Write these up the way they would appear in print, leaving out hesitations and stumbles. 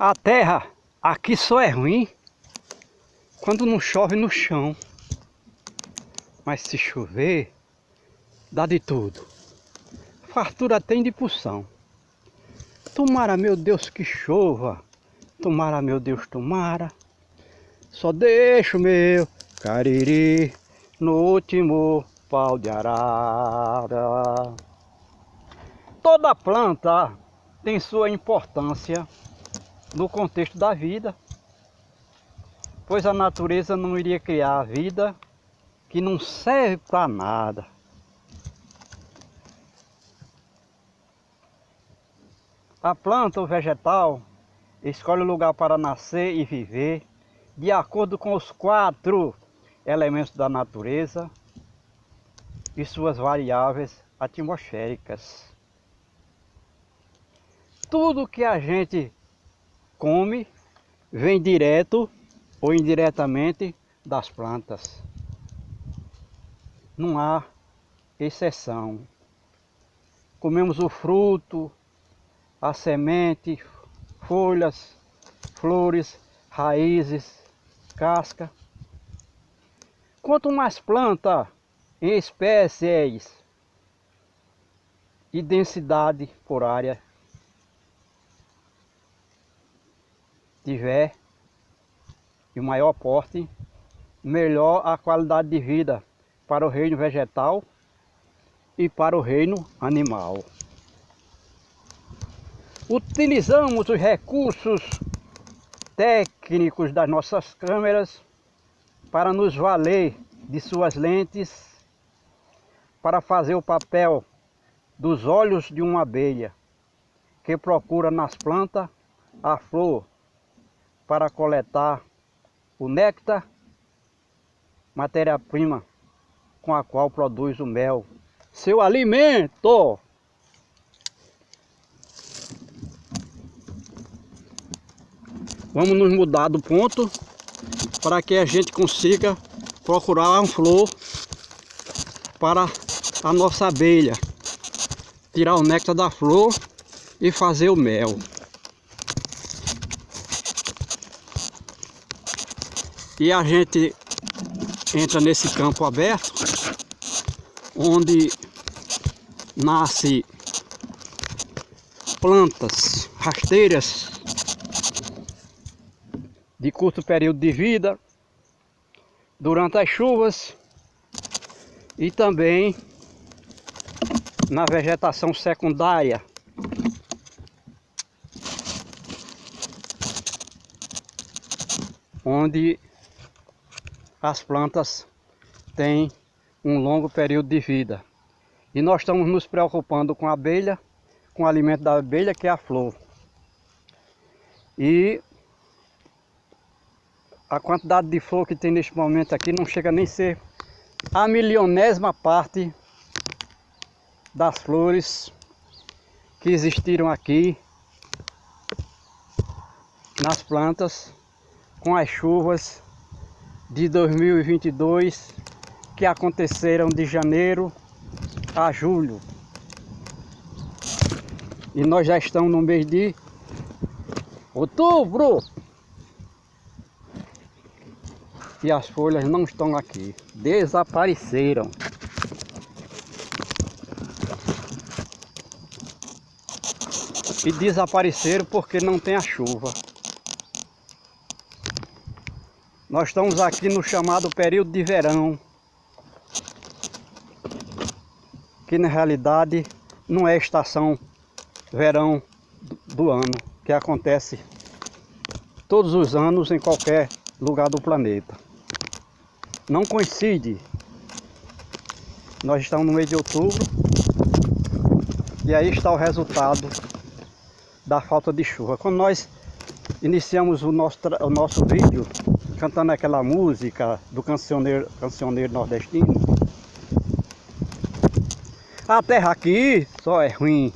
A terra aqui só é ruim quando não chove no chão. Mas se chover, dá de tudo. Fartura tem de porção. Tomara, meu Deus, que chova. Tomara, meu Deus, tomara. Só deixo meu cariri no último pau de arara. Toda planta tem sua importância no contexto da vida, pois a natureza não iria criar a vida que não serve para nada. A planta ou vegetal escolhe o lugar para nascer e viver de acordo com os 4 elementos da natureza e suas variáveis atmosféricas. Tudo que a gente come vem direto ou indiretamente das plantas. Não há exceção. Comemos o fruto, a semente, folhas, flores, raízes, casca. Quanto mais planta em espécies e densidade por área tiver e o maior porte, melhor a qualidade de vida para o reino vegetal e para o reino animal. Utilizamos os recursos técnicos das nossas câmeras para nos valer de suas lentes para fazer o papel dos olhos de uma abelha que procura nas plantas a flor para coletar o néctar, matéria-prima com a qual produz o mel, seu alimento. Vamos nos mudar do ponto para que a gente consiga procurar uma flor para a nossa abelha, tirar o néctar da flor e fazer o mel. E a gente entra nesse campo aberto, onde nasce plantas rasteiras de curto período de vida, durante as chuvas e também na vegetação secundária. Onde as plantas têm um longo período de vida. E nós estamos nos preocupando com a abelha, com o alimento da abelha, que é a flor. E a quantidade de flor que tem neste momento aqui não chega nem a ser a milionésima parte das flores que existiram aqui nas plantas com as chuvas de 2022 que aconteceram de janeiro a julho. E nós já estamos no mês de outubro. E as folhas não estão aqui, desapareceram. E desapareceram porque não tem a chuva. Nós estamos aqui no chamado período de verão, que na realidade não é estação verão do ano, que acontece todos os anos em qualquer lugar do planeta. Não coincide. Nós estamos no mês de outubro e aí está o resultado da falta de chuva. Quando nós iniciamos o nosso vídeo cantando aquela música do cancioneiro nordestino, a terra aqui só é ruim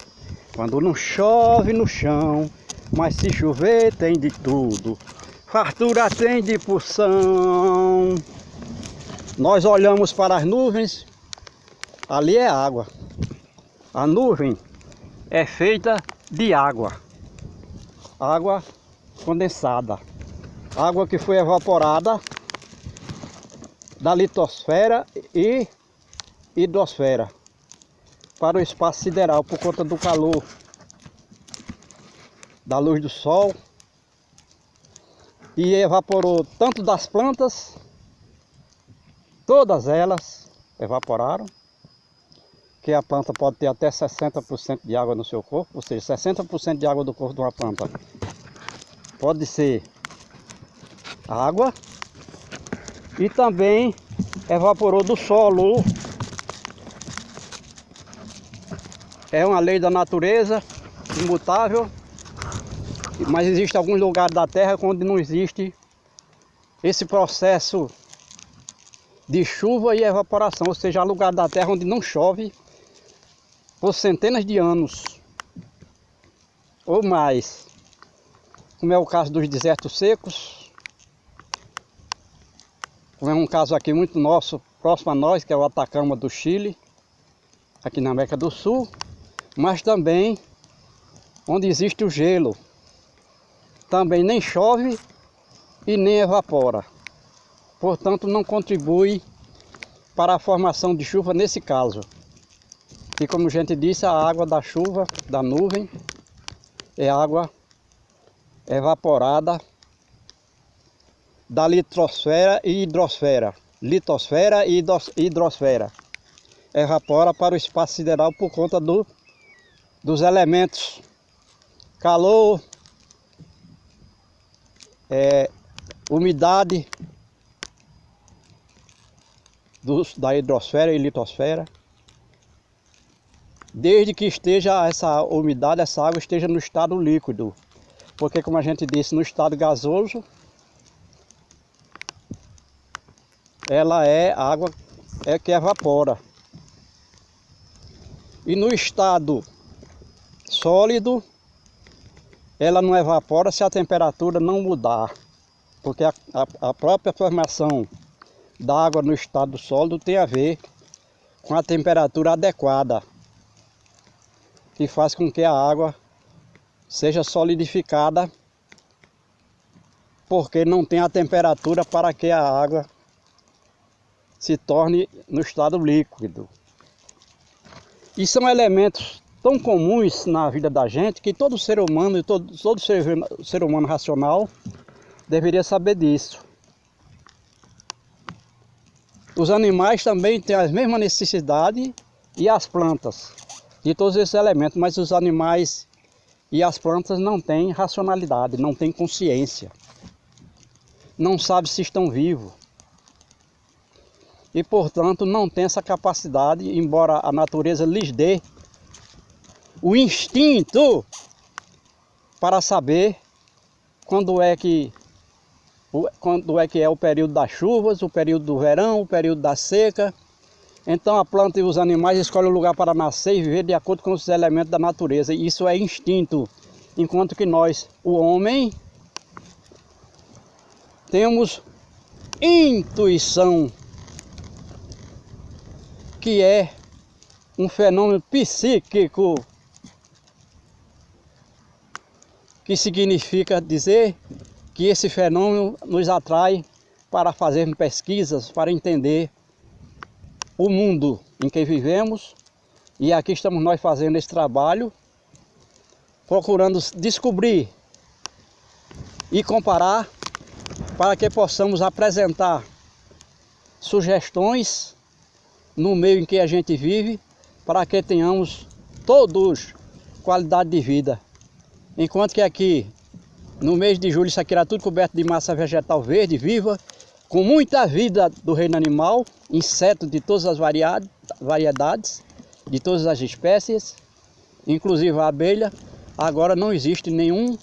quando não chove no chão, mas se chover tem de tudo, fartura tem de porção. Nós olhamos para as nuvens, ali é água. A nuvem é feita de água. Água condensada. Água que foi evaporada da litosfera e hidrosfera para o espaço sideral por conta do calor da luz do sol, e evaporou tanto das plantas, todas elas evaporaram, que a planta pode ter até 60% de água no seu corpo, ou seja, 60% de água do corpo de uma planta pode ser água, e também evaporou do solo. É uma lei da natureza, imutável, mas existe alguns lugares da terra onde não existe esse processo de chuva e evaporação, ou seja, há lugares da terra onde não chove por centenas de anos ou mais, como é o caso dos desertos secos, como é um caso aqui muito nosso, próximo a nós, que é o Atacama do Chile, aqui na América do Sul, mas também onde existe o gelo, também nem chove e nem evapora, portanto não contribui para a formação de chuva nesse caso. E como a gente disse, a água da chuva, da nuvem, é água evaporada da litosfera e hidrosfera. Litosfera e hidrosfera. Evapora para o espaço sideral por conta dos elementos calor, umidade da hidrosfera e litosfera. Desde que esteja essa umidade, essa água esteja no estado líquido. Porque, como a gente disse, no estado gasoso, ela é água que evapora. E no estado sólido, ela não evapora se a temperatura não mudar. Porque a própria formação da água no estado sólido tem a ver com a temperatura adequada, que faz com que a água seja solidificada, porque não tem a temperatura para que a água se torne no estado líquido. E são elementos tão comuns na vida da gente que todo ser humano, todo ser humano racional deveria saber disso. Os animais também têm as mesmas necessidades, e as plantas, de todos esses elementos, mas os animais e as plantas não têm racionalidade, não têm consciência, não sabem se estão vivos. E, portanto, não tem essa capacidade, embora a natureza lhes dê o instinto para saber quando é que é o período das chuvas, o período do verão, o período da seca. Então a planta e os animais escolhem o lugar para nascer e viver de acordo com os elementos da natureza. E isso é instinto, enquanto que nós, o homem, temos intuição, que é um fenômeno psíquico, que significa dizer que esse fenômeno nos atrai para fazermos pesquisas, para entender o mundo em que vivemos. E aqui estamos nós fazendo esse trabalho, procurando descobrir e comparar, para que possamos apresentar sugestões no meio em que a gente vive, para que tenhamos todos qualidade de vida. Enquanto que aqui, no mês de julho, isso aqui era tudo coberto de massa vegetal verde, viva, com muita vida do reino animal, insetos de todas as variedades, de todas as espécies, inclusive a abelha. Agora não existe nenhum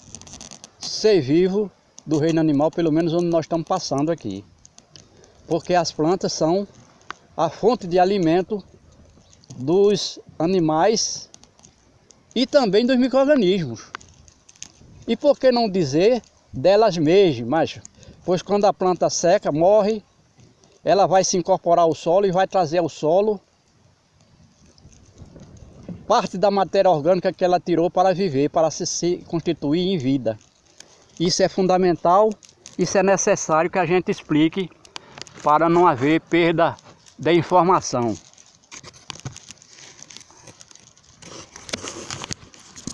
ser vivo do reino animal, pelo menos onde nós estamos passando aqui. Porque as plantas são a fonte de alimento dos animais e também dos micro-organismos. E por que não dizer delas mesmas? Pois quando a planta seca, morre, ela vai se incorporar ao solo e vai trazer ao solo parte da matéria orgânica que ela tirou para viver, para se constituir em vida. Isso é fundamental, isso é necessário que a gente explique para não haver perda de informação.